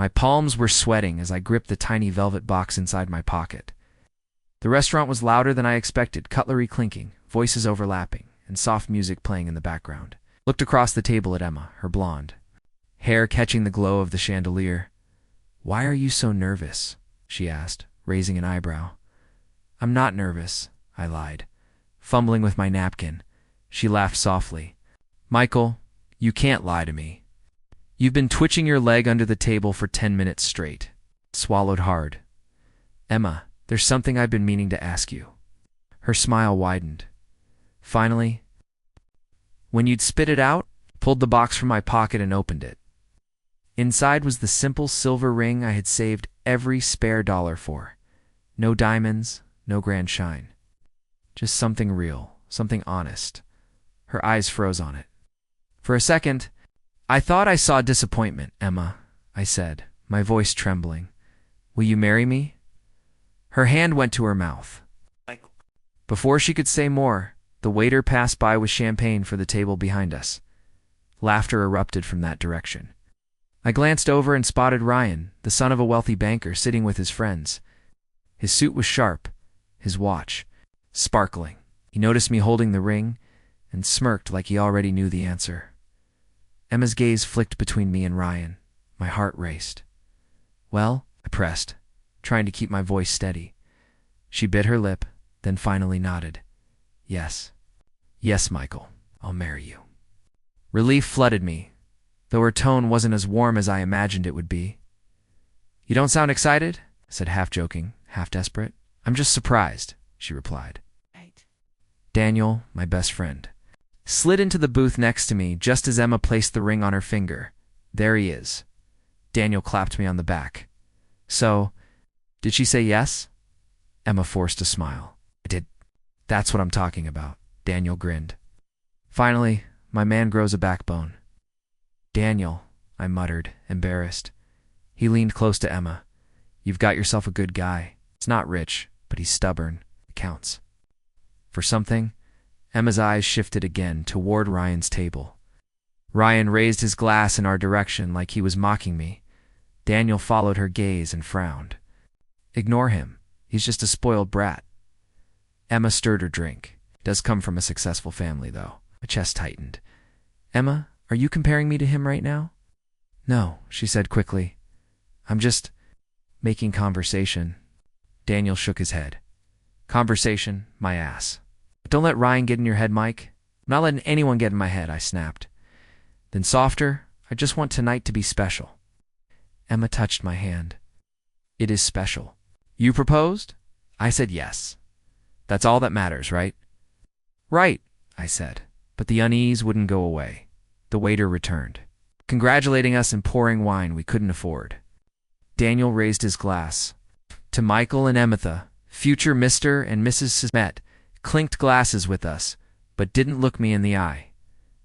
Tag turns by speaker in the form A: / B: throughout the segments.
A: My palms were sweating as I gripped the tiny velvet box inside my pocket. The restaurant was louder than I expected, cutlery clinking, voices overlapping, and soft music playing in the background. Looked across the table at Emma, her blonde hair catching the glow of the chandelier. "Why are you so nervous?" she asked, raising an eyebrow. "I'm not nervous," I lied, fumbling with my napkin. She laughed softly. "Michael, you can't lie to me. You've been twitching your leg under the table for 10 minutes straight." Swallowed hard. "Emma, there's something I've been meaning to ask you." Her smile widened. "Finally?" "When you'd spit it out," pulled the box from my pocket and opened it. Inside was the simple silver ring I had saved every spare dollar for. No diamonds, no grand shine. Just something real, something honest. Her eyes froze on it. For a second, "I thought I saw disappointment, Emma," I said, my voice trembling. "Will you marry me?" Her hand went to her mouth. Before she could say more, the waiter passed by with champagne for the table behind us. Laughter erupted from that direction. I glanced over and spotted Ryan, the son of a wealthy banker, sitting with his friends. His suit was sharp, his watch sparkling. He noticed me holding the ring and smirked like he already knew the answer. Emma's gaze flicked between me and Ryan. My heart raced. "Well?" I pressed, trying to keep my voice steady. She bit her lip, then finally nodded. "Yes. Yes, Michael, I'll marry you." Relief flooded me, though her tone wasn't as warm as I imagined it would be. "You don't sound excited?" I said, half joking, half desperate. "I'm just surprised," she replied.
B: Right.
A: Daniel, my best friend, slid into the booth next to me just as Emma placed the ring on her finger. "There he is." Daniel clapped me on the back. "So, did she say yes?" Emma forced a smile. "I did. That's what I'm talking about." Daniel grinned. "Finally, my man grows a backbone." "Daniel," I muttered, embarrassed. He leaned close to Emma. "You've got yourself a good guy. He's not rich, but he's stubborn. It counts." For something, Emma's eyes shifted again toward Ryan's table. Ryan raised his glass in our direction like he was mocking me. Daniel followed her gaze and frowned. "Ignore him. He's just a spoiled brat." Emma stirred her drink. Does come from a successful family, though. My chest tightened. "Emma, are you comparing me to him right now?" "No," she said quickly. "I'm just making conversation." Daniel shook his head. "Conversation, my ass. Don't let Ryan get in your head, Mike." "I'm not letting anyone get in my head," I snapped. Then softer, "I just want tonight to be special." Emma touched my hand. "It is special." "You proposed?" I said yes. "That's all that matters, right?" "Right," I said, but the unease wouldn't go away. The waiter returned, congratulating us and pouring wine we couldn't afford. Daniel raised his glass. "To Michael and Emitha, future Mr. and Mrs. Smet," clinked glasses with us, but didn't look me in the eye.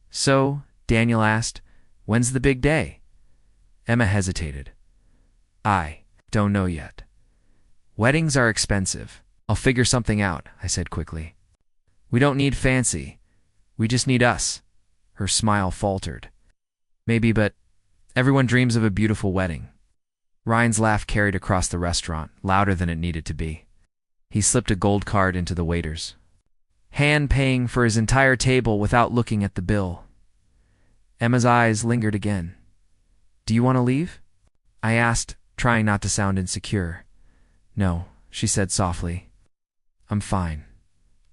A: "So," Daniel asked, "when's the big day?" Emma hesitated. "I don't know yet. Weddings are expensive. I'll figure something out," I said quickly. "We don't need fancy. We just need us." Her smile faltered. "Maybe, but everyone dreams of a beautiful wedding." Ryan's laugh carried across the restaurant, louder than it needed to be. He slipped a gold card into the waiter's hand, paying for his entire table without looking at the bill. Emma's eyes lingered again. "Do you want to leave?" I asked, trying not to sound insecure. "No," she said softly. "I'm fine."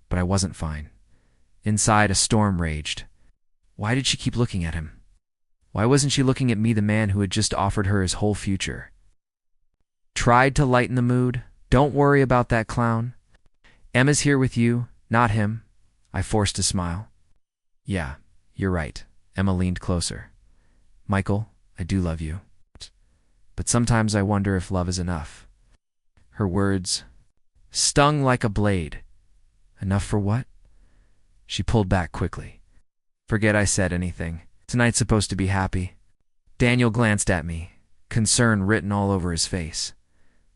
A: But I wasn't fine. Inside, a storm raged. Why did she keep looking at him? Why wasn't she looking at me, the man who had just offered her his whole future? Tried to lighten the mood. "Don't worry about that clown. Emma's here with you, not him." I forced a smile. "Yeah, you're right." Emma leaned closer. "Michael, I do love you. But sometimes I wonder if love is enough." Her words stung like a blade. "Enough for what?" She pulled back quickly. "Forget I said anything. Tonight's supposed to be happy." Daniel glanced at me, concern written all over his face.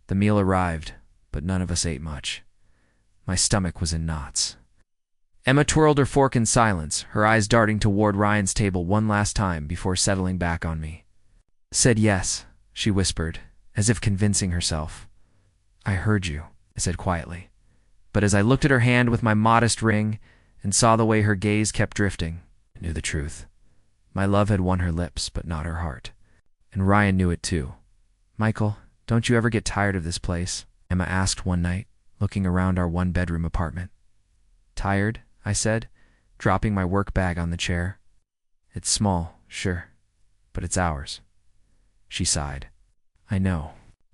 A: The meal arrived, but none of us ate much. My stomach was in knots. Emma twirled her fork in silence, her eyes darting toward Ryan's table one last time before settling back on me. "Said yes," she whispered, as if convincing herself. I heard you, I said quietly. But as I looked at her hand with my modest ring and saw the way her gaze kept drifting, I knew the truth. My love had won her lips, but not her heart. And Ryan knew it too. Michael, don't you ever get tired of this place? Emma asked one night, looking around our one-bedroom apartment. Tired? I said, dropping my work bag on the chair. It's small, sure, but it's ours. She sighed. I know.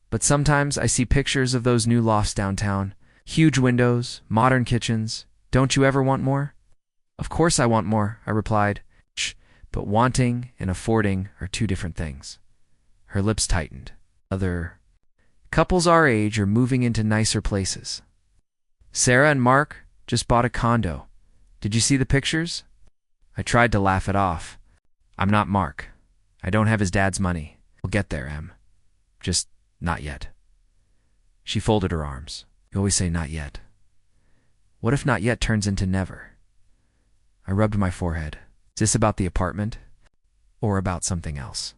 A: But sometimes I see pictures of those new lofts downtown. Huge windows, modern kitchens. Don't you ever want more? Of course I want more, I replied. Shh, but wanting and affording are two different things. Her lips tightened. Other couples our age are moving into nicer places. Sarah and Mark just bought a condo. Did you see the pictures? I tried to laugh it off. I'm not Mark. I don't have his dad's money. We'll get there, Em. Just not yet. She folded her arms. You always say not yet. What if not yet turns into never? I rubbed my forehead. Is this about the apartment? Or about something else?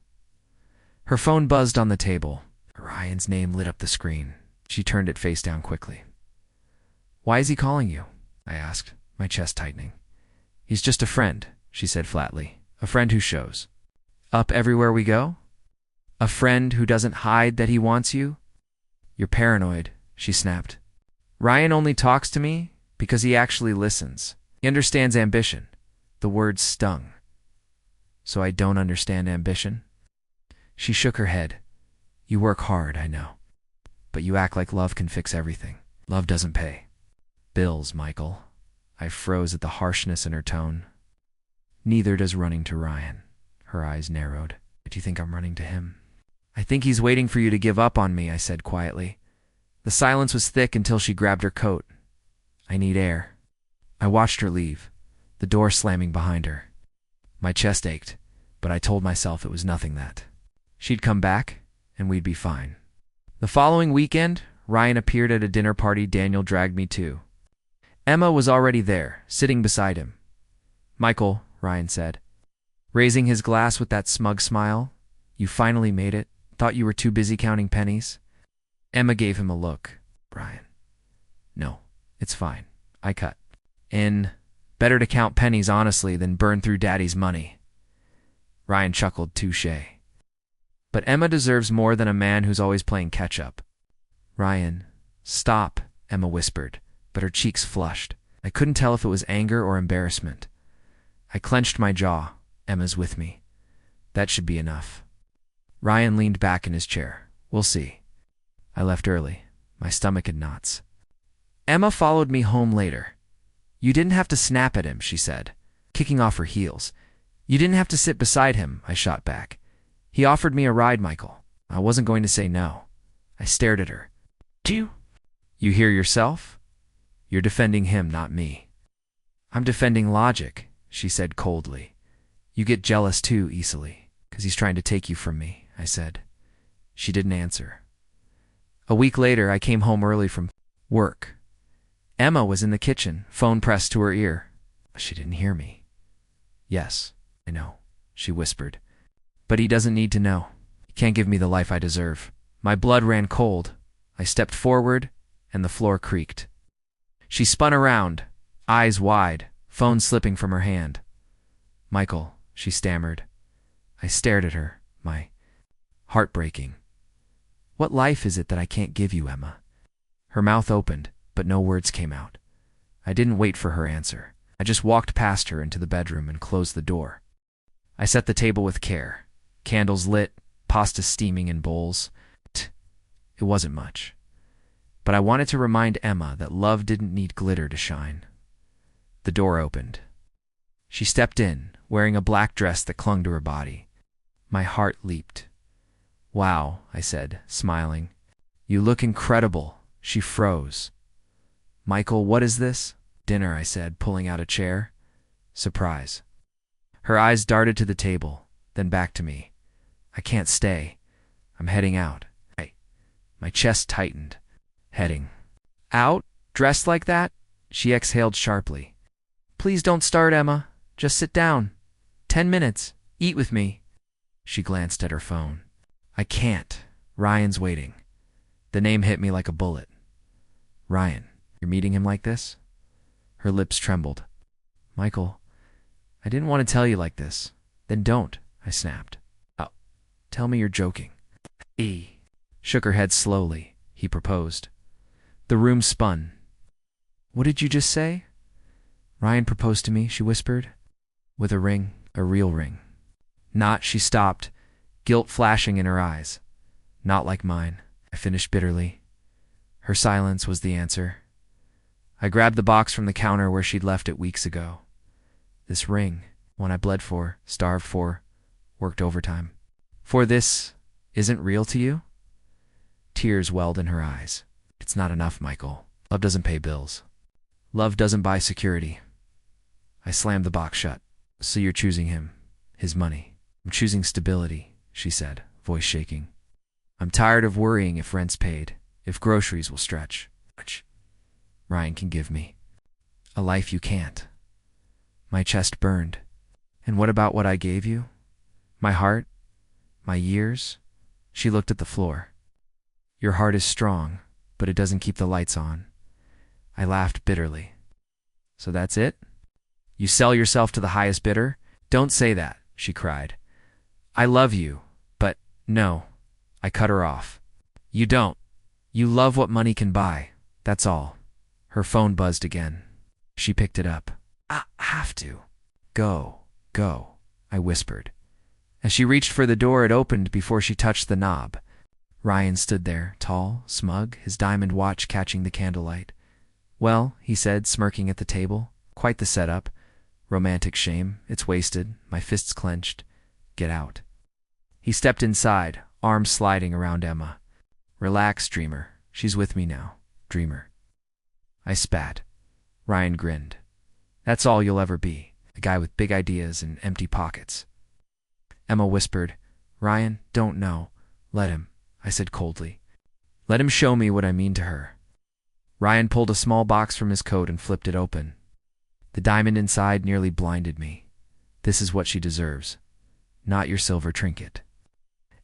A: Her phone buzzed on the table. Ryan's name lit up the screen. She turned it face down quickly. Why is he calling you? I asked, my chest tightening. He's just a friend, she said flatly. A friend who shows up everywhere we go? A friend who doesn't hide that he wants you? You're paranoid, she snapped. Ryan only talks to me because he actually listens. He understands ambition. The words stung. So I don't understand ambition? She shook her head. You work hard, I know. But you act like love can fix everything. Love doesn't pay. Bills, Michael. I froze at the harshness in her tone. Neither does running to Ryan. Her eyes narrowed. Do you think I'm running to him? I think he's waiting for you to give up on me, I said quietly. The silence was thick until she grabbed her coat. I need air. I watched her leave, the door slamming behind her. My chest ached, but I told myself it was nothing that. She'd come back, and we'd be fine. The following weekend, Ryan appeared at a dinner party Daniel dragged me to. Emma was already there, sitting beside him. Michael, Ryan said, raising his glass with that smug smile, you finally made it. Thought you were too busy counting pennies? Emma gave him a look. Ryan. No, it's fine. I cut. Better to count pennies honestly than burn through Daddy's money. Ryan chuckled, touche. But Emma deserves more than a man who's always playing catch-up. Ryan, stop, Emma whispered, but her cheeks flushed. I couldn't tell if it was anger or embarrassment. I clenched my jaw. Emma's with me. That should be enough. Ryan leaned back in his chair. We'll see. I left early. My stomach in knots. Emma followed me home later. You didn't have to snap at him, she said, kicking off her heels. You didn't have to sit beside him, I shot back. He offered me a ride, Michael. I wasn't going to say no. I stared at her. You hear yourself? You're defending him, not me. I'm defending logic, she said coldly. You get jealous too easily, 'cause he's trying to take you from me, I said. She didn't answer. A week later, I came home early from work. Emma was in the kitchen, phone pressed to her ear. She didn't hear me. Yes, I know, she whispered. But he doesn't need to know. He can't give me the life I deserve. My blood ran cold. I stepped forward, and the floor creaked. She spun around, eyes wide, phone slipping from her hand. Michael, she stammered. I stared at her, my heart breaking. What life is it that I can't give you, Emma? Her mouth opened, but no words came out. I didn't wait for her answer. I just walked past her into the bedroom and closed the door. I set the table with care. Candles lit, pasta steaming in bowls. It wasn't much. But I wanted to remind Emma that love didn't need glitter to shine. The door opened. She stepped in, wearing a black dress that clung to her body. My heart leaped. Wow, I said, smiling. You look incredible. She froze. Michael, what is this? Dinner, I said, pulling out a chair. Surprise. Her eyes darted to the table, then back to me. I can't stay. I'm heading out. My chest tightened. Heading out? Dressed like that? She exhaled sharply. Please don't start, Emma. Just sit down. 10 minutes. Eat with me. She glanced at her phone. I can't. Ryan's waiting. The name hit me like a bullet. Ryan, you're meeting him like this? Her lips trembled. Michael, I didn't want to tell you like this. Then don't, I snapped. Oh, tell me you're joking. He shook her head slowly. He proposed. The room spun. What did you just say? Ryan proposed to me, she whispered. With a ring, a real ring. Not, she stopped, guilt flashing in her eyes. Not like mine, I finished bitterly. Her silence was the answer. I grabbed the box from the counter where she'd left it weeks ago. This ring, one I bled for, starved for, worked overtime. For this isn't real to you? Tears welled in her eyes. It's not enough, Michael. Love doesn't pay bills. Love doesn't buy security. I slammed the box shut. So you're choosing him, his money. I'm choosing stability, she said, voice shaking. I'm tired of worrying if rent's paid, if groceries will stretch. Which Ryan can give me. A life you can't. My chest burned. And what about what I gave you? My heart? My years? She looked at the floor. Your heart is strong, but it doesn't keep the lights on. I laughed bitterly. So that's it? You sell yourself to the highest bidder? Don't say that, she cried. I love you, but no. I cut her off. You don't. You love what money can buy. That's all. Her phone buzzed again. She picked it up. I have to. Go, I whispered. As she reached for the door, it opened before she touched the knob. Ryan stood there, tall, smug, his diamond watch catching the candlelight. Well, he said, smirking at the table. Quite the setup. Romantic shame. It's wasted. My fists clenched. Get out. He stepped inside, arms sliding around Emma. Relax, dreamer. She's with me now. Dreamer. I spat. Ryan grinned. That's all you'll ever be. A guy with big ideas and empty pockets. Emma whispered, Ryan, don't know. Let him, I said coldly. Let him show me what I mean to her. Ryan pulled a small box from his coat and flipped it open. The diamond inside nearly blinded me. This is what she deserves. Not your silver trinket.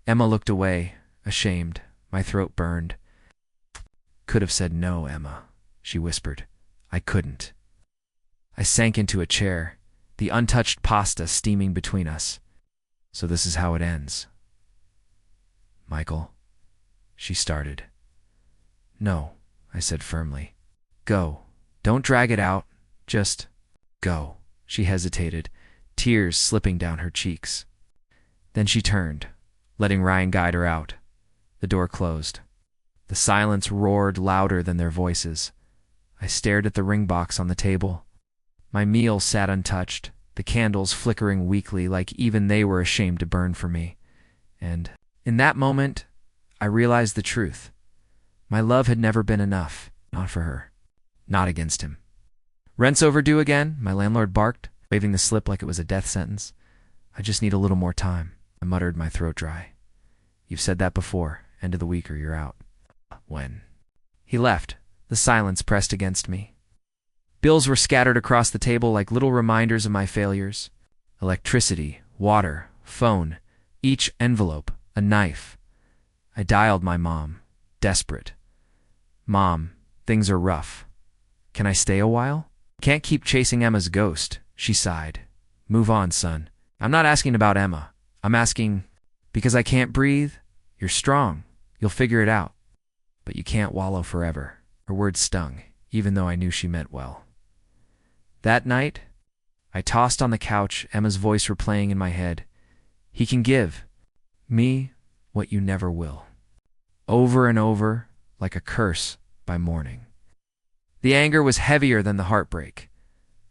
A: Emma looked away, ashamed. My throat burned. Could have said no, Emma, she whispered. I couldn't. I sank into a chair, the untouched pasta steaming between us. So this is how it ends. Michael, she started. No, I said firmly. Go. Don't drag it out. Just go. She hesitated, tears slipping down her cheeks. Then she turned, letting Ryan guide her out. The door closed. The silence roared louder than their voices. I stared at the ring box on the table. My meal sat untouched, the candles flickering weakly like even they were ashamed to burn for me. And in that moment, I realized the truth. My love had never been enough, not for her, not against him. Rent's overdue again, my landlord barked, waving the slip like it was a death sentence. I just need a little more time, I muttered, my throat dry. You've said that before, end of the week or you're out. When? He left. The silence pressed against me. Bills were scattered across the table like little reminders of my failures. Electricity, water, phone, each envelope, a knife. I dialed my mom, desperate. Mom, things are rough. Can I stay a while? Can't keep chasing Emma's ghost, she sighed. Move on, son. I'm not asking about Emma. I'm asking, because I can't breathe? You're strong. You'll figure it out. But you can't wallow forever. Her words stung, even though I knew she meant well. That night, I tossed on the couch, Emma's voice replaying in my head. He can give me what you never will. Over and over, like a curse by morning. The anger was heavier than the heartbreak.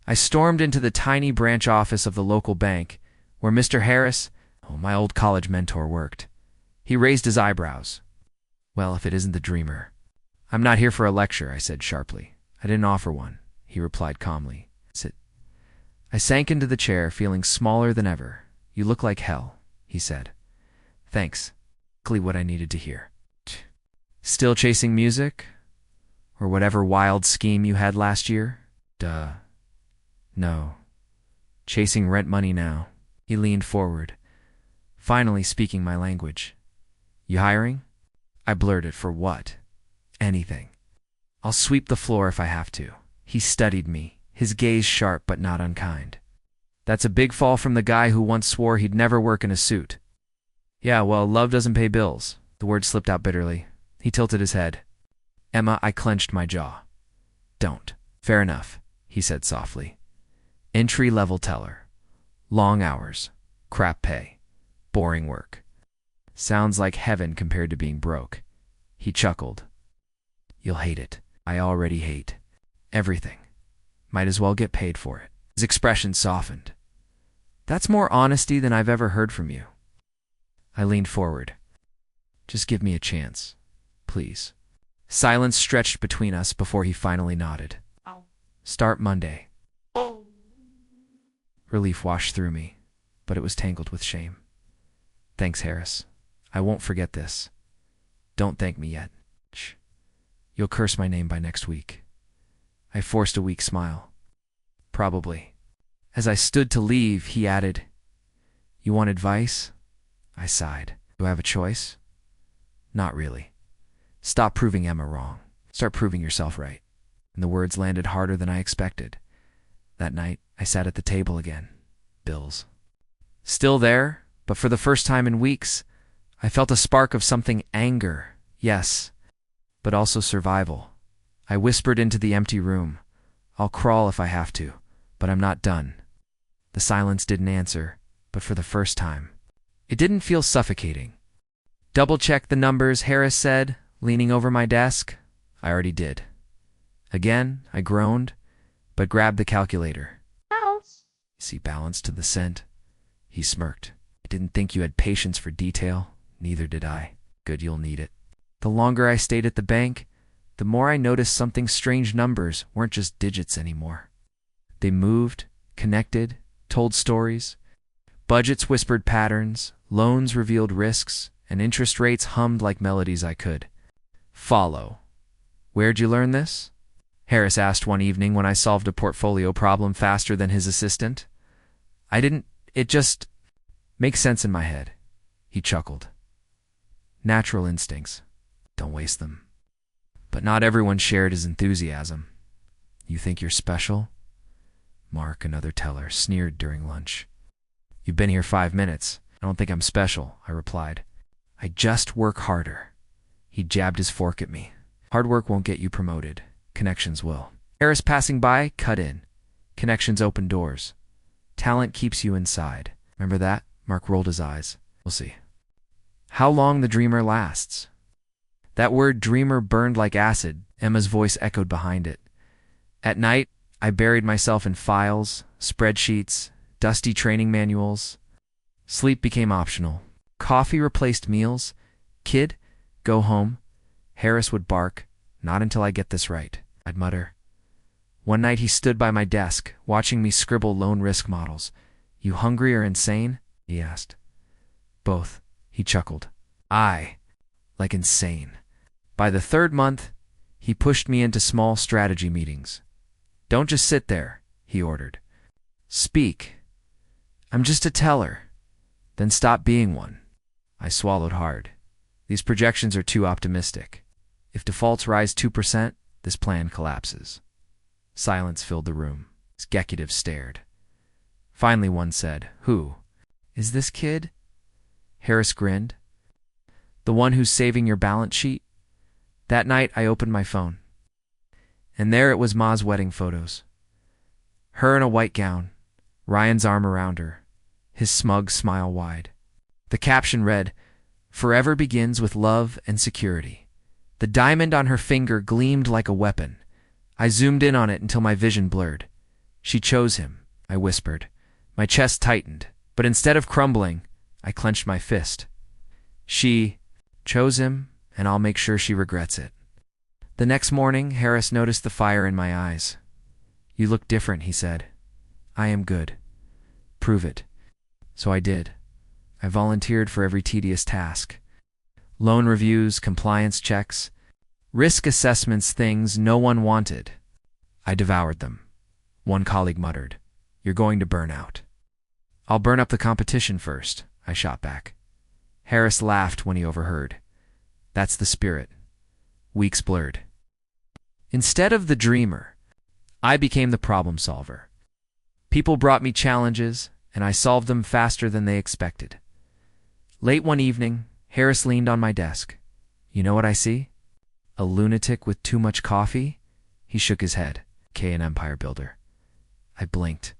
A: I stormed into the tiny branch office of the local bank, where Mr. Harris, my old college mentor, worked. He raised his eyebrows. Well, if it isn't the dreamer. I'm not here for a lecture, I said sharply. I didn't offer one, he replied calmly. Sit. I sank into the chair, feeling smaller than ever. You look like hell, he said. Thanks. Exactly what I needed to hear. Still chasing music? Or whatever wild scheme you had last year? Duh. No. Chasing rent money now. He leaned forward, finally speaking my language. You hiring? I blurted. For what? Anything. I'll sweep the floor if I have to. He studied me, his gaze sharp but not unkind. That's a big fall from the guy who once swore he'd never work in a suit. Yeah, well, love doesn't pay bills. The word slipped out bitterly. He tilted his head. Emma, I clenched my jaw. Don't. Fair enough, he said softly. Entry-level teller. Long hours. Crap pay. Boring work. Sounds like heaven compared to being broke. He chuckled. You'll hate it. I already hate everything. Might as well get paid for it. His expression softened. That's more honesty than I've ever heard from you. I leaned forward. Just give me a chance, please. Silence stretched between us before he finally nodded. Start Monday. Relief washed through me, but it was tangled with shame. Thanks, Harris. I won't forget this. Don't thank me yet. Shh. You'll curse my name by next week. I forced a weak smile. Probably. As I stood to leave, he added, You want advice? I sighed. Do I have a choice? Not really. Stop proving Emma wrong. Start proving yourself right. And the words landed harder than I expected. That night, I sat at the table again. Bills. Still there, but for the first time in weeks, I felt a spark of something anger, yes, but also survival. I whispered into the empty room. I'll crawl if I have to, but I'm not done. The silence didn't answer, but for the first time. It didn't feel suffocating. Double-check the numbers, Harris said, leaning over my desk. I already did. Again, I groaned, but grabbed the calculator. See balance to the cent? He smirked. I didn't think you had patience for detail. Neither did I. Good, you'll need it. The longer I stayed at the bank, the more I noticed something strange. Numbers weren't just digits anymore. They moved, connected, told stories. Budgets whispered patterns, loans revealed risks, and interest rates hummed like melodies I could follow. Where'd you learn this? Harris asked one evening when I solved a portfolio problem faster than his assistant. I didn't. It just makes sense in my head. He chuckled. Natural instincts. Don't waste them. But not everyone shared his enthusiasm. You think you're special? Mark, another teller, sneered during lunch. You've been here 5 minutes. I don't think I'm special, I replied. I just work harder. He jabbed his fork at me. Hard work won't get you promoted. Connections will. Harris passing by, cut in. Connections open doors. Talent keeps you inside. Remember that? Mark rolled his eyes. We'll see. How long the dreamer lasts. That word dreamer burned like acid. Emma's voice echoed behind it. At night, I buried myself in files, spreadsheets, dusty training manuals. Sleep became optional. Coffee replaced meals. Kid, go home. Harris would bark. Not until I get this right, I'd mutter. One night he stood by my desk, watching me scribble loan risk models. You hungry or insane? He asked. Both, he chuckled. Like insane. By the 3rd month, he pushed me into small strategy meetings. Don't just sit there, he ordered. Speak. I'm just a teller. Then stop being one. I swallowed hard. These projections are too optimistic. If defaults rise 2%, this plan collapses. Silence filled the room. Executives stared. Finally one said, Who? Is this kid? Harris grinned. The one who's saving your balance sheet? That night I opened my phone. And there it was, Ma's wedding photos. Her in a white gown, Ryan's arm around her, his smug smile wide. The caption read, Forever begins with love and security. The diamond on her finger gleamed like a weapon. I zoomed in on it until my vision blurred. She chose him, I whispered. My chest tightened, but instead of crumbling, I clenched my fist. She chose him, and I'll make sure she regrets it. The next morning, Harris noticed the fire in my eyes. You look different, he said. I am good. Prove it. So I did. I volunteered for every tedious task. Loan reviews, compliance checks, risk assessments, things no one wanted. I devoured them. One colleague muttered, You're going to burn out. I'll burn up the competition first, I shot back. Harris laughed when he overheard. That's the spirit. Weeks blurred. Instead of the dreamer, I became the problem solver. People brought me challenges, and I solved them faster than they expected. Late one evening, Harris leaned on my desk. You know what I see? A lunatic with too much coffee? He shook his head. An empire builder. I blinked.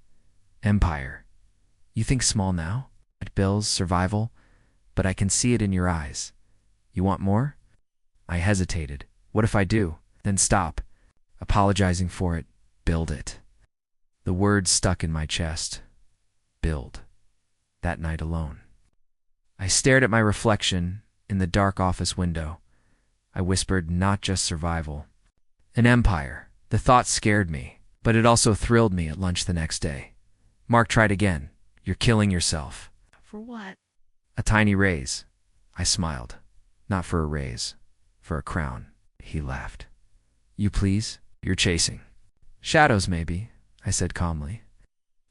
A: Empire. You think small now? Bills, survival? But I can see it in your eyes. You want more? I hesitated. What if I do? Then stop. Apologizing for it. Build it. The words stuck in my chest. Build. That night alone. I stared at my reflection in the dark office window. I whispered, not just survival. An empire. The thought scared me, but it also thrilled me at lunch the next day. Mark tried again. You're killing yourself.
B: For what?
A: A tiny raise. I smiled. Not for a raise. For a crown. He laughed. You please? You're chasing. Shadows, maybe, I said calmly.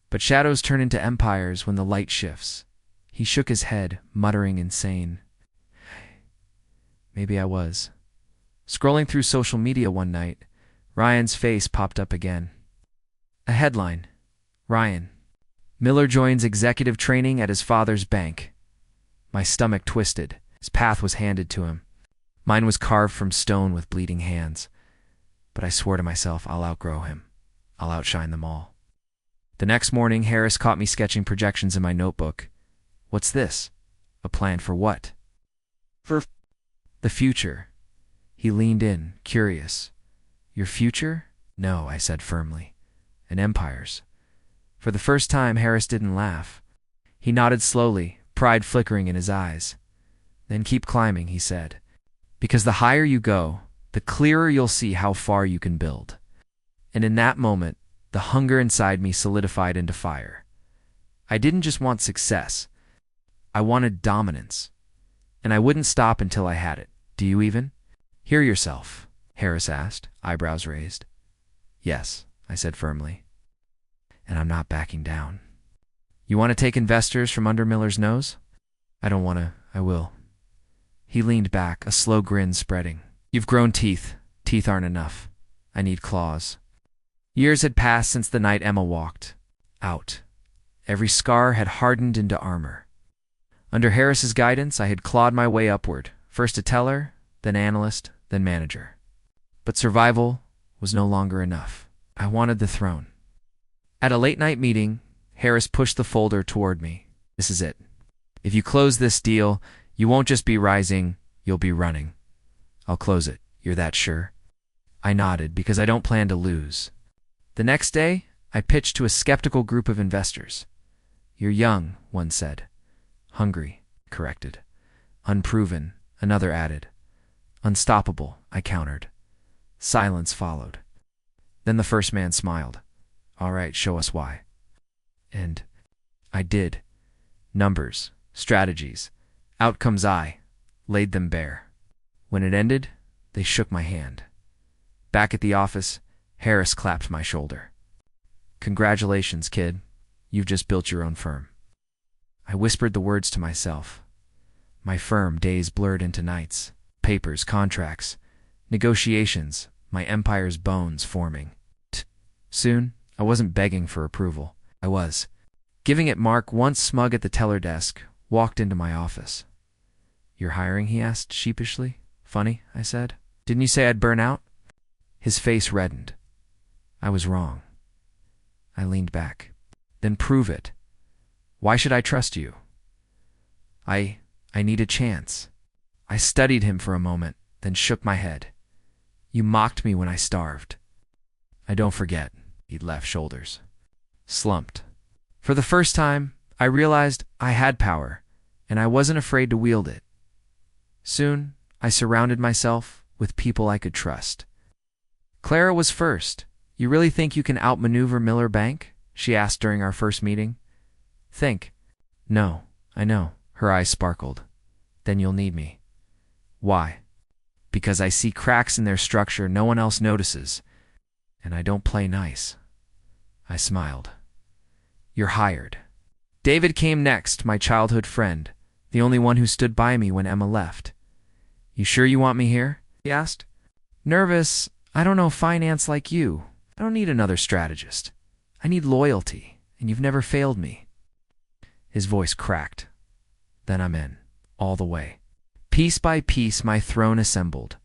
A: But shadows turn into empires when the light shifts. He shook his head, muttering insane. Maybe I was. Scrolling through social media one night, Ryan's face popped up again. A headline. Ryan. Miller joins executive training at his father's bank. My stomach twisted. His path was handed to him. Mine was carved from stone with bleeding hands. But I swore to myself I'll outgrow him. I'll outshine them all. The next morning, Harris caught me sketching projections in my notebook. What's this? A plan for what? For the future. He leaned in, curious. Your future? No, I said firmly. An empire's. For the first time, Harris didn't laugh. He nodded slowly, pride flickering in his eyes. Then keep climbing, he said. Because the higher you go, the clearer you'll see how far you can build. And in that moment, the hunger inside me solidified into fire. I didn't just want success. I wanted dominance. And I wouldn't stop until I had it. Do you even? Hear yourself, Harris asked, eyebrows raised. Yes, I said firmly. And I'm not backing down. You want to take investors from under Miller's nose? I don't want to. I will. He leaned back, a slow grin spreading. You've grown teeth. Teeth aren't enough. I need claws. Years had passed since the night Emma walked out. Every scar had hardened into armor. Under Harris's guidance, I had clawed my way upward, first a teller, then analyst, then manager. But survival was no longer enough. I wanted the throne. At a late-night meeting, Harris pushed the folder toward me. This is it. If you close this deal, you won't just be rising, you'll be running. I'll close it. You're that sure? I nodded because I don't plan to lose. The next day, I pitched to a skeptical group of investors. You're young, one said. Hungry, corrected. Unproven, another added. Unstoppable, I countered. Silence followed. Then the first man smiled. All right, show us why. And I did. Numbers, strategies, outcomes I laid them bare. When it ended, they shook my hand. Back at the office, Harris clapped my shoulder. Congratulations, kid. You've just built your own firm. I whispered the words to myself. My firm, days blurred into nights. Papers, contracts, negotiations, my empire's bones forming. Soon, I wasn't begging for approval. I was. Giving it. Mark, once smug at the teller desk, walked into my office. You're hiring? He asked sheepishly. Funny, I said. Didn't you say I'd burn out? His face reddened. I was wrong. I leaned back. Then prove it. Why should I trust you? I need a chance. I studied him for a moment, then shook my head. You mocked me when I starved. I don't forget. He'd left shoulders. Slumped. For the first time, I realized I had power, and I wasn't afraid to wield it. Soon, I surrounded myself with people I could trust. Clara was first. You really think you can outmaneuver Miller Bank? She asked during our first meeting. Think. No, I know. Her eyes sparkled. Then you'll need me. Why? Because I see cracks in their structure no one else notices, and I don't play nice. I smiled. You're hired. David came next, my childhood friend, the only one who stood by me when Emma left. "You sure you want me here?" he asked. "Nervous. I don't know finance like you. I don't need another strategist. I need loyalty, and you've never failed me." His voice cracked. "Then I'm in, all the way." Piece by piece, my throne assembled.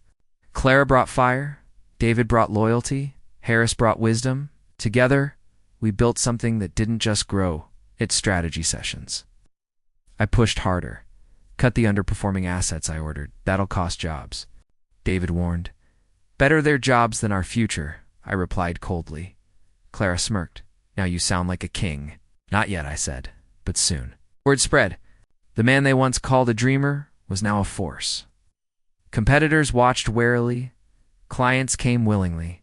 A: Clara brought fire, David brought loyalty, Harris brought wisdom. Together, we built something that didn't just grow, its strategy sessions. I pushed harder. "Cut the underperforming assets," I ordered. "That'll cost jobs." David warned. "Better their jobs than our future," I replied coldly. Clara smirked. "Now you sound like a king." "Not yet," I said, "but soon." Word spread. The man they once called a dreamer was now a force. Competitors watched warily. Clients came willingly.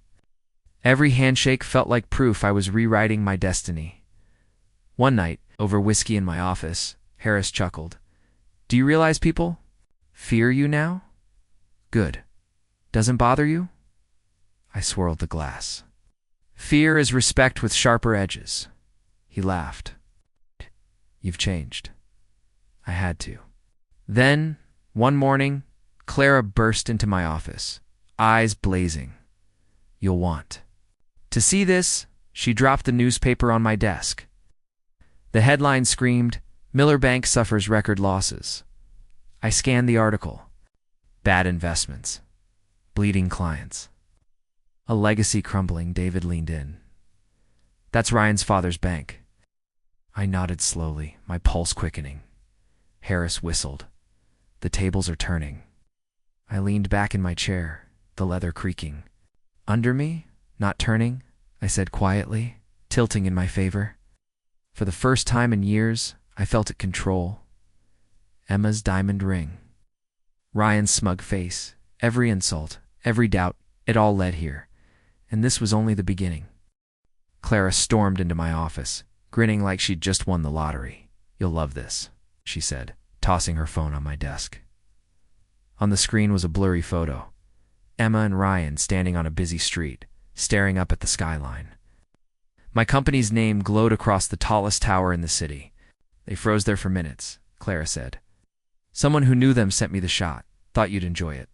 A: Every handshake felt like proof I was rewriting my destiny. One night, over whiskey in my office, Harris chuckled. "Do you realize people fear you now? Good. Doesn't bother you?" I swirled the glass. "Fear is respect with sharper edges." He laughed. "You've changed." I had to. Then, one morning, Clara burst into my office, eyes blazing. "You'll want to see this." She dropped the newspaper on my desk. The headline screamed, "Miller Bank suffers record losses." I scanned the article. Bad investments. Bleeding clients. A legacy crumbling. David leaned in. "That's Ryan's father's bank." I nodded slowly, my pulse quickening. Harris whistled. "The tables are turning." I leaned back in my chair, the leather creaking. "Under me, not turning," I said quietly, tilting in my favor. For the first time in years, I felt it control. Emma's diamond ring. Ryan's smug face, every insult, every doubt, it all led here. And this was only the beginning. Clara stormed into my office, grinning like she'd just won the lottery. "You'll love this," she said, tossing her phone on my desk. On the screen was a blurry photo. Emma and Ryan standing on a busy street, staring up at the skyline. My company's name glowed across the tallest tower in the city. "They froze there for minutes," Clara said. "Someone who knew them sent me the shot. Thought you'd enjoy it."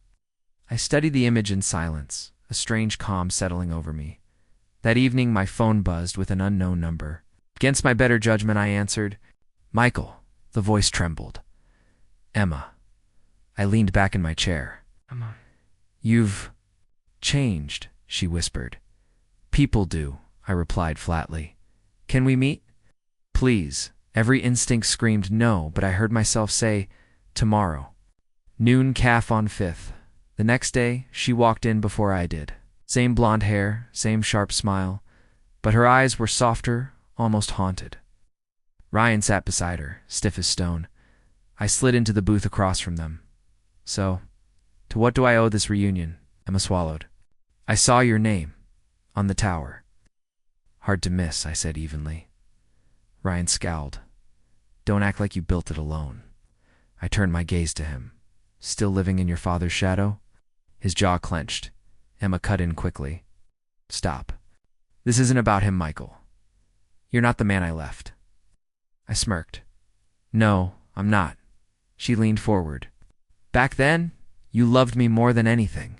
A: I studied the image in silence, a strange calm settling over me. That evening, my phone buzzed with an unknown number. Against my better judgment, I answered. "Michael." The voice trembled. "Emma." I leaned back in my chair. "Emma." "You've changed," she whispered. "People do," I replied flatly. "Can we meet?" "Please." Every instinct screamed no, but I heard myself say, "Tomorrow." Noon, calf on 5th. The next day, she walked in before I did. Same blonde hair, same sharp smile, but her eyes were softer, almost haunted. Ryan sat beside her, stiff as stone. I slid into the booth across from them. "So, to what do I owe this reunion?" Emma swallowed. "I saw your name on the tower." "Hard to miss," I said evenly. Ryan scowled. "Don't act like you built it alone." I turned my gaze to him. "Still living in your father's shadow?" His jaw clenched. Emma cut in quickly. "Stop. This isn't about him, Michael. You're not the man I left." I smirked. "No, I'm not." She leaned forward. "Back then, you loved me more than anything.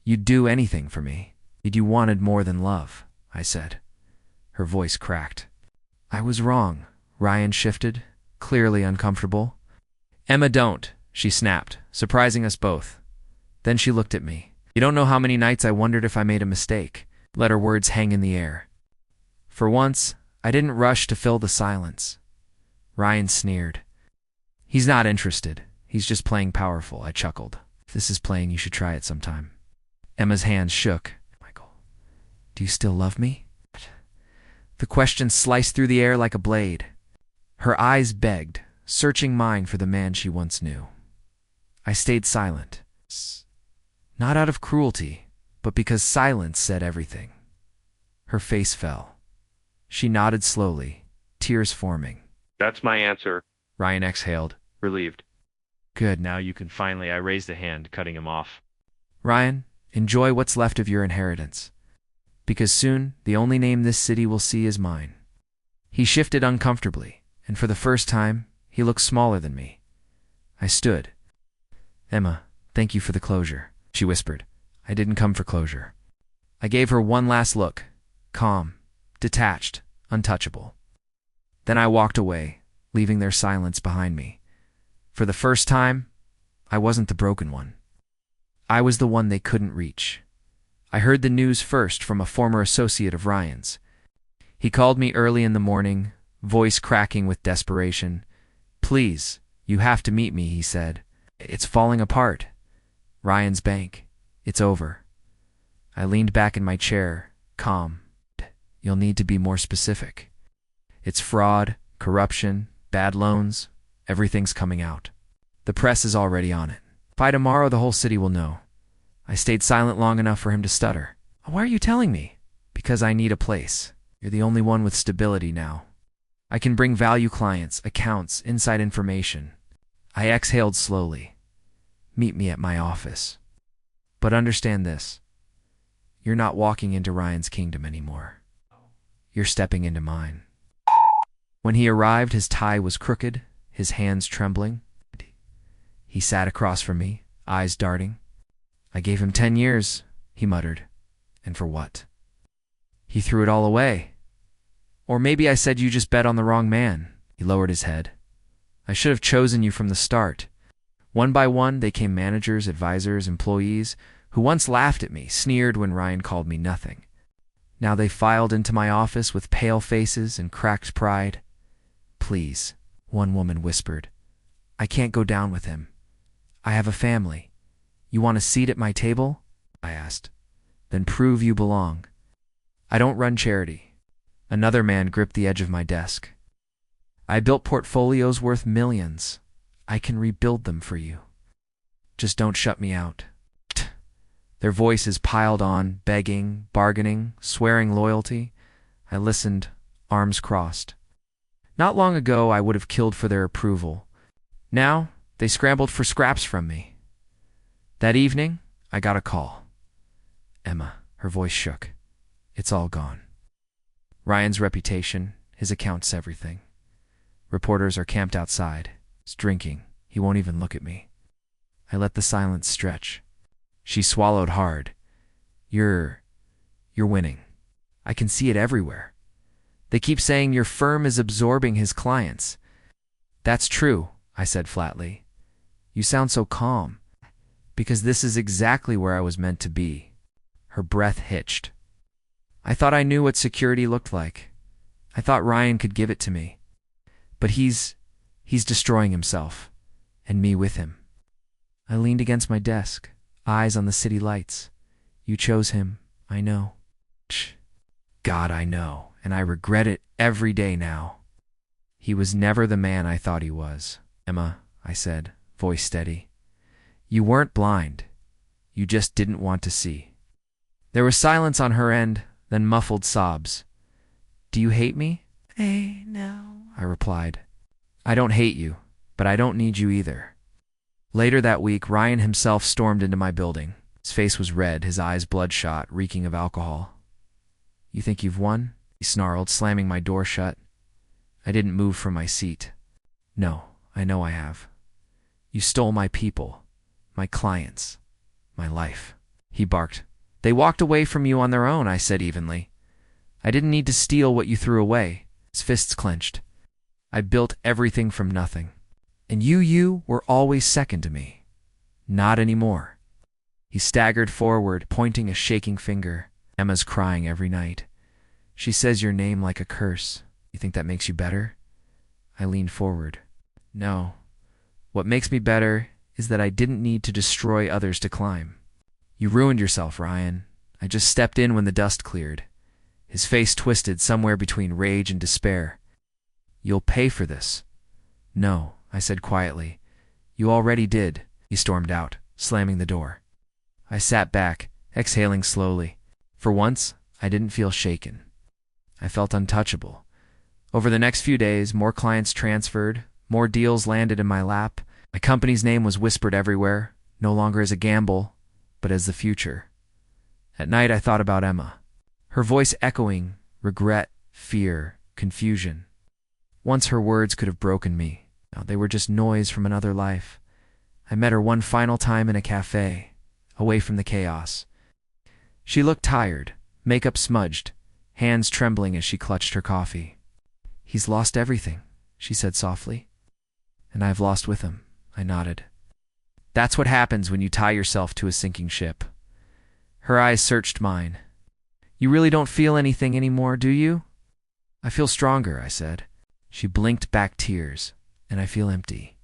A: You'd do anything for me. You wanted more than love," I said. Her voice cracked. "I was wrong." Ryan shifted, clearly uncomfortable. "Emma, don't," she snapped, surprising us both. Then she looked at me. "You don't know how many nights I wondered if I made a mistake." Let her words hang in the air. For once, I didn't rush to fill the silence. Ryan sneered. "He's not interested. He's just playing powerful," I chuckled. "If this is playing, you should try it sometime." Emma's hands shook. "Michael, do you still love me?" The question sliced through the air like a blade. Her eyes begged, searching mine for the man she once knew. I stayed silent. Not out of cruelty, but because silence said everything. Her face fell. She nodded slowly, tears forming.
B: "That's my answer,"
A: Ryan exhaled, relieved.
B: "Good, now you can finally—" I raised a hand, cutting him off.
A: "Ryan, enjoy what's left of your inheritance. Because soon, the only name this city will see is mine." He shifted uncomfortably, and for the first time, he looked smaller than me. I stood. "Emma, thank you for the closure," she whispered. "I didn't come for closure." I gave her one last look, calm, detached, untouchable. Then I walked away, leaving their silence behind me. For the first time, I wasn't the broken one. I was the one they couldn't reach. I heard the news first from a former associate of Ryan's. He called me early in the morning, voice cracking with desperation. "Please, you have to meet me," he said. "It's falling apart. Ryan's bank. It's over." I leaned back in my chair, calm. "You'll need to be more specific. It's fraud, corruption, bad loans. Everything's coming out. The press is already on it. By tomorrow, the whole city will know." I stayed silent long enough for him to stutter. "Why are you telling me?" "Because I need a place. You're the only one with stability now. I can bring value clients, accounts, inside information." I exhaled slowly. "Meet me at my office. But understand this. You're not walking into Ryan's kingdom anymore. You're stepping into mine." When he arrived, his tie was crooked, his hands trembling. He sat across from me, eyes darting. "I gave him 10 years, he muttered. "And for what?" "He threw it all away. Or maybe I said you just bet on the wrong man." He lowered his head. "I should have chosen you from the start." One by one, they came managers, advisors, employees, who once laughed at me, sneered when Ryan called me nothing. Now they filed into my office with pale faces and cracked pride. "Please," one woman whispered. "I can't go down with him. I have a family. You want a seat at my table?" I asked. "Then prove you belong." "I don't run charity." Another man gripped the edge of my desk. "I built portfolios worth millions. I can rebuild them for you. Just don't shut me out." Their voices piled on, begging, bargaining, swearing loyalty. I listened, arms crossed. Not long ago, I would have killed for their approval. Now, they scrambled for scraps from me. That evening, I got a call. "Emma," her voice shook. "It's all gone. Ryan's reputation, his accounts, everything. Reporters are camped outside. He's drinking. He won't even look at me." I let the silence stretch. She swallowed hard. You're winning. I can see it everywhere. They keep saying your firm is absorbing his clients." "That's true," I said flatly. "You sound so calm." "Because this is exactly where I was meant to be." Her breath hitched. "I thought I knew what security looked like. I thought Ryan could give it to me. But he's destroying himself, and me with him." I leaned against my desk, eyes on the city lights. "You chose him, I know." God, I know, and I regret it every day now. "He was never the man I thought he was." "Emma," I said, voice steady. "You weren't blind. You just didn't want to see." There was silence on her end, then muffled sobs. "Do you hate me?"
C: No.
A: I replied. "I don't hate you, but I don't need you either." Later that week, Ryan himself stormed into my building. His face was red, his eyes bloodshot, reeking of alcohol. "You think you've won?" he snarled, slamming my door shut. I didn't move from my seat. "No, I know I have. You stole my people, my clients, my life," he barked. "They walked away from you on their own," I said evenly. "I didn't need to steal what you threw away." His fists clenched. "I built everything from nothing. And you were always second to me. Not anymore." He staggered forward, pointing a shaking finger. "Emma's crying every night. She says your name like a curse. You think that makes you better?" I leaned forward. "No. What makes me better is that I didn't need to destroy others to climb. You ruined yourself, Ryan. I just stepped in when the dust cleared." His face twisted somewhere between rage and despair. "You'll pay for this." "No," I said quietly. "You already did." He stormed out, slamming the door. I sat back, exhaling slowly. For once, I didn't feel shaken. I felt untouchable. Over the next few days, more clients transferred, more deals landed in my lap. My company's name was whispered everywhere, no longer as a gamble, but as the future. At night, I thought about Emma, her voice echoing regret, fear, confusion. Once her words could have broken me. Now they were just noise from another life. I met her one final time in a cafe, away from the chaos. She looked tired, makeup smudged, hands trembling as she clutched her coffee. "He's lost everything," she said softly. "And I've lost with him," I nodded. "That's what happens when you tie yourself to a sinking ship." Her eyes searched mine. "You really don't feel anything anymore, do you?" "I feel stronger," I said. She blinked back tears, "and I feel empty."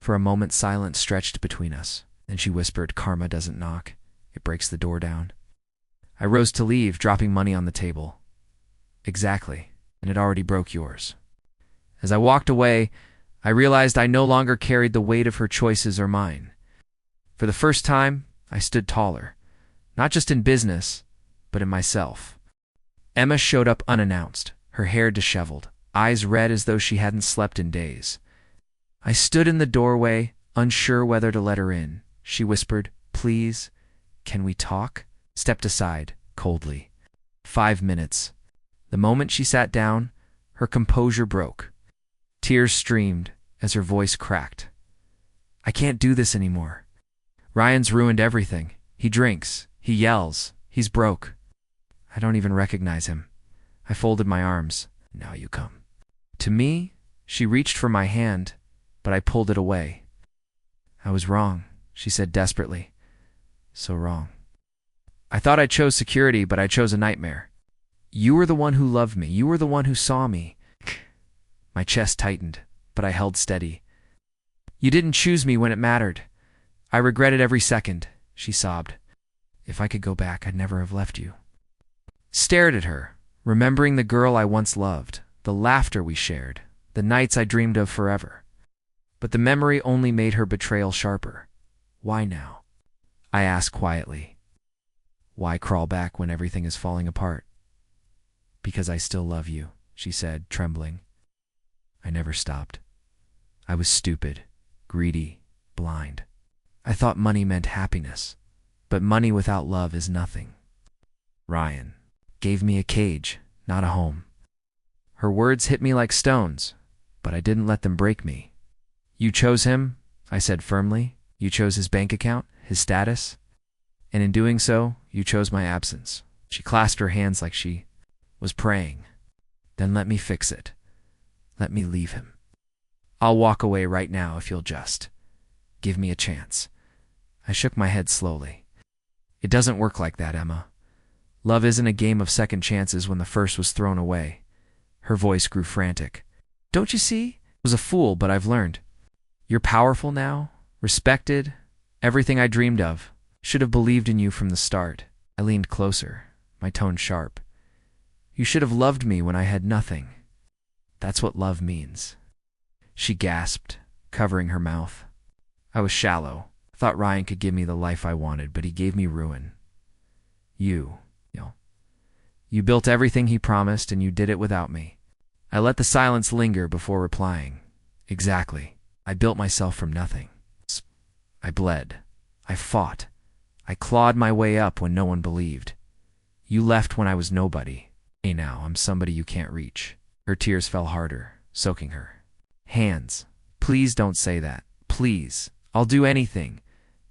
A: For a moment silence stretched between us. Then she whispered, "Karma doesn't knock. It breaks the door down." I rose to leave, dropping money on the table. "Exactly, and it already broke yours." As I walked away, I realized I no longer carried the weight of her choices or mine. For the first time, I stood taller, not just in business, but in myself. Emma showed up unannounced, her hair disheveled, eyes red as though she hadn't slept in days. I stood in the doorway, unsure whether to let her in. She whispered, "Please, can we talk?" Stepped aside, coldly. 5 minutes. The moment she sat down, her composure broke. Tears streamed as her voice cracked. "I can't do this anymore. Ryan's ruined everything. He drinks. He yells. He's broke. I don't even recognize him." I folded my arms. "Now you come." To me, she reached for my hand, but I pulled it away. "I was wrong," she said desperately. "So wrong. I thought I chose security, but I chose a nightmare. You were the one who loved me. You were the one who saw me." My chest tightened, but I held steady. "You didn't choose me when it mattered. I regretted every second," she sobbed. "If I could go back, I'd never have left you." Stared at her, remembering the girl I once loved, the laughter we shared, the nights I dreamed of forever. But the memory only made her betrayal sharper. "Why now?" I asked quietly. "Why crawl back when everything is falling apart?" "Because I still love you," she said, trembling. I never stopped. I was stupid, greedy, blind. I thought money meant happiness, but money without love is nothing. Ryan gave me a cage, not a home. Her words hit me like stones, but I didn't let them break me. "You chose him," I said firmly. "You chose his bank account, his status, and in doing so, you chose my absence." She clasped her hands like she was praying. "Then let me fix it. Let me leave him. I'll walk away right now if you'll just give me a chance." I shook my head slowly. "It doesn't work like that, Emma. Love isn't a game of second chances when the first was thrown away." Her voice grew frantic. "Don't you see? I was a fool, but I've learned. You're powerful now, respected, everything I dreamed of. Should have believed in you from the start." I leaned closer, my tone sharp. "You should have loved me when I had nothing. That's what love means." She gasped, covering her mouth. "I was shallow. I thought Ryan could give me the life I wanted, but he gave me ruin. You built everything he promised, and you did it without me." I let the silence linger before replying. "Exactly. I built myself from nothing. I bled. I fought. I clawed my way up when no one believed. You left when I was nobody. Hey, now I'm somebody you can't reach." Her tears fell harder, soaking her. "Hands, please don't say that. Please. I'll do anything.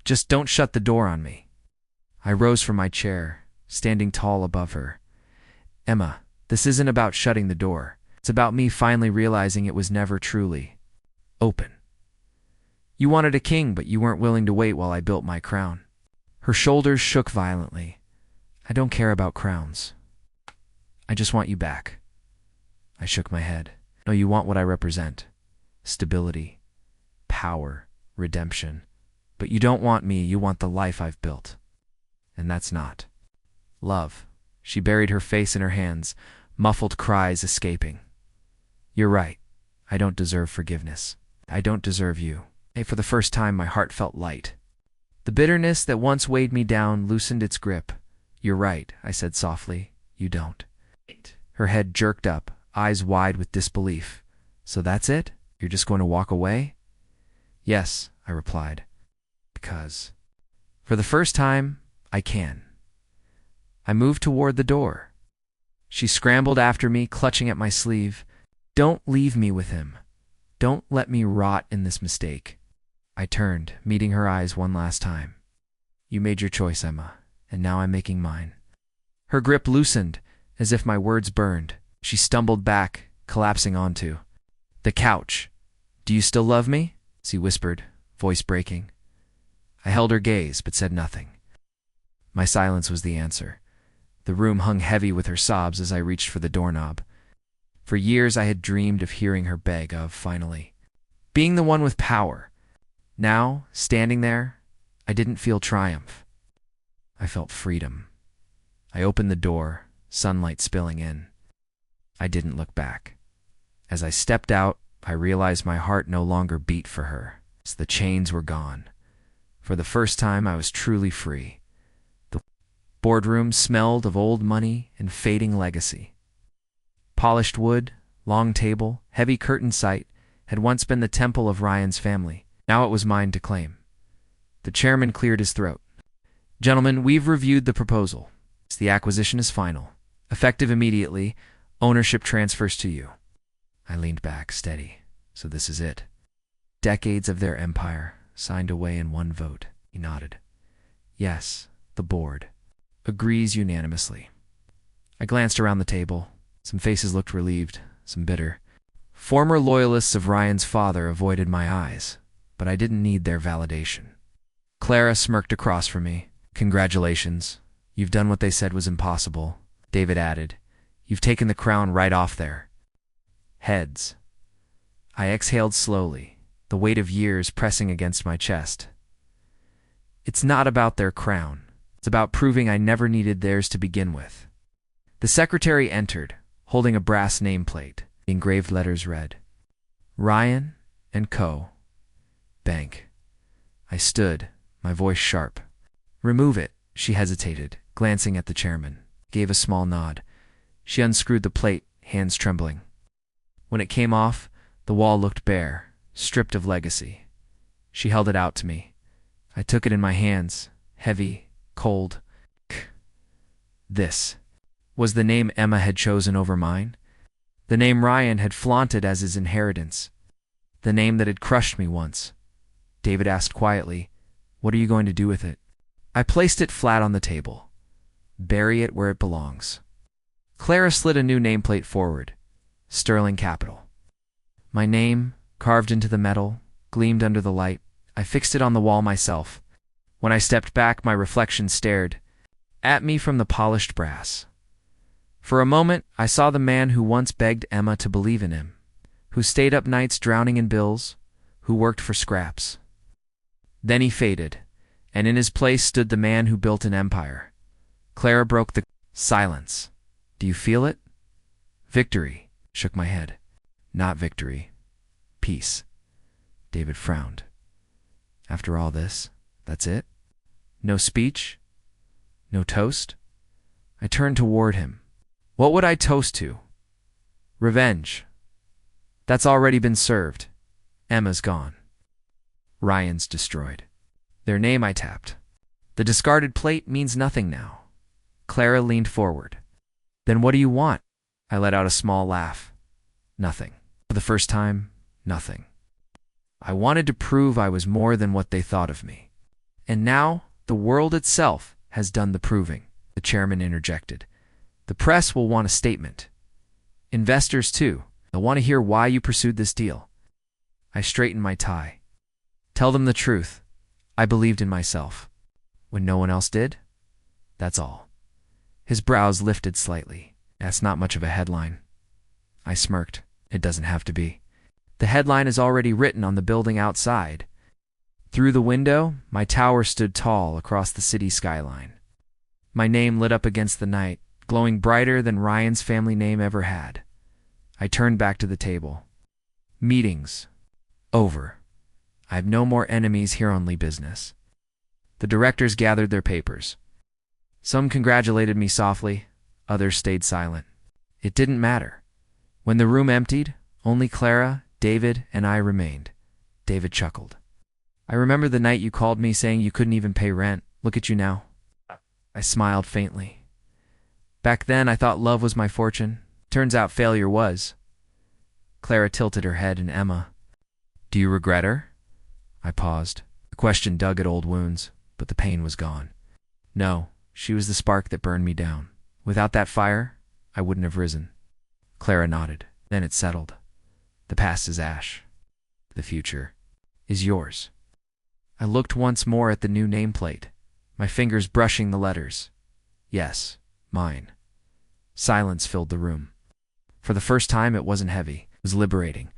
A: Just don't shut the door on me." I rose from my chair, standing tall above her. "Emma, this isn't about shutting the door. It's about me finally realizing it was never truly open. You wanted a king, but you weren't willing to wait while I built my crown." Her shoulders shook violently. "I don't care about crowns. I just want you back." I shook my head. "No, you want what I represent. Stability, power, redemption. But you don't want me, you want the life I've built. And that's not love." She buried her face in her hands, muffled cries escaping. "You're right. I don't deserve forgiveness. I don't deserve you." For the first time, my heart felt light. The bitterness that once weighed me down loosened its grip. "You're right," I said softly. "You don't." Her head jerked up, eyes wide with disbelief. "So that's it? You're just going to walk away?" "Yes," I replied. "Because for the first time, I can." I moved toward the door. She scrambled after me, clutching at my sleeve. "Don't leave me with him. Don't let me rot in this mistake." I turned, meeting her eyes one last time. You made your choice, Emma, and now I'm making mine. Her grip loosened, as if my words burned. She stumbled back, collapsing onto the couch. Do you still love me? She whispered, voice breaking. I held her gaze, but said nothing. My silence was the answer. The room hung heavy with her sobs as I reached for the doorknob. For years I had dreamed of hearing her beg of, finally, being the one with power. Now, standing there, I didn't feel triumph. I felt freedom. I opened the door, sunlight spilling in. I didn't look back. As I stepped out, I realized my heart no longer beat for her. The chains were gone. For the first time, I was truly free. The boardroom smelled of old money and fading legacy. Polished wood, long table, heavy curtain sight had once been the temple of Ryan's family. Now it was mine to claim. The chairman cleared his throat. Gentlemen, we've reviewed the proposal. The acquisition is final. Effective immediately, ownership transfers to you. I leaned back, steady. So this is it. Decades of their empire, signed away in one vote. He nodded. Yes, the board agrees unanimously. I glanced around the table. Some faces looked relieved, some bitter. Former loyalists of Ryan's father avoided my eyes, but I didn't need their validation. Clara smirked across from me. Congratulations. You've done what they said was impossible. David added. You've taken the crown right off their heads. I exhaled slowly, the weight of years pressing against my chest. It's not about their crown. It's about proving I never needed theirs to begin with. The secretary entered, holding a brass nameplate. The engraved letters read, Ryan & Co. Bank. I stood, my voice sharp. Remove it, she hesitated, glancing at the chairman. Gave a small nod. She unscrewed the plate, hands trembling. When it came off, the wall looked bare, stripped of legacy. She held it out to me. I took it in my hands, heavy, cold. This was the name Emma had chosen over mine. The name Ryan had flaunted as his inheritance. The name that had crushed me once. David asked quietly, What are you going to do with it? I placed it flat on the table. Bury it where it belongs. Clara slid a new nameplate forward. Sterling Capital. My name, carved into the metal, gleamed under the light. I fixed it on the wall myself. When I stepped back, my reflection stared at me from the polished brass. For a moment, I saw the man who once begged Emma to believe in him, who stayed up nights drowning in bills, who worked for scraps. Then he faded, and in his place stood the man who built an empire. Clara broke the silence. Do you feel it? Victory. Shook my head. Not victory. Peace. David frowned. After all this, that's it? No speech? No toast? I turned toward him. What would I toast to? Revenge. That's already been served. Emma's gone. Ryan's destroyed. Their name I tapped. The discarded plate means nothing now. Clara leaned forward. Then what do you want? I let out a small laugh. Nothing. For the first time, nothing. I wanted to prove I was more than what they thought of me. And now, the world itself has done the proving, the chairman interjected. The press will want a statement. Investors, too. They'll want to hear why you pursued this deal. I straightened my tie. Tell them the truth. I believed in myself. When no one else did? That's all. His brows lifted slightly. That's not much of a headline. I smirked. It doesn't have to be. The headline is already written on the building outside. Through the window, my tower stood tall across the city skyline. My name lit up against the night, glowing brighter than Ryan's family name ever had. I turned back to the table. Meetings. Over. I have no more enemies here, only business. The directors gathered their papers. Some congratulated me softly, others stayed silent. It didn't matter. When the room emptied, only Clara, David, and I remained. David chuckled. I remember the night you called me saying you couldn't even pay rent. Look at you now. I smiled faintly. Back then I thought love was my fortune. Turns out failure was. Clara tilted her head, and Emma. Do you regret her? I paused. The question dug at old wounds, but the pain was gone. No, she was the spark that burned me down. Without that fire, I wouldn't have risen. Clara nodded. Then it settled. The past is ash. The future is yours. I looked once more at the new nameplate, my fingers brushing the letters. Yes, mine. Silence filled the room. For the first time, it wasn't heavy. It was liberating.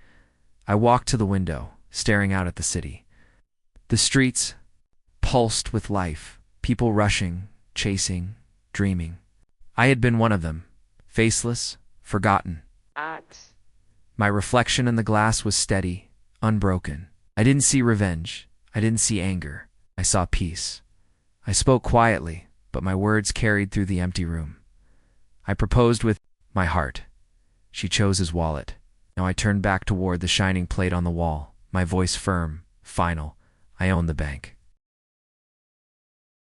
A: I walked to the window, staring out at the city. The streets pulsed with life, people rushing, chasing, dreaming. I had been one of them, faceless, forgotten. My reflection in the glass was steady, unbroken. I didn't see revenge. I didn't see anger. I saw peace. I spoke quietly, but my words carried through the empty room. I proposed with my heart. She chose his wallet. Now I turned back toward the shining plate on the wall, my voice firm, final. I owned the bank.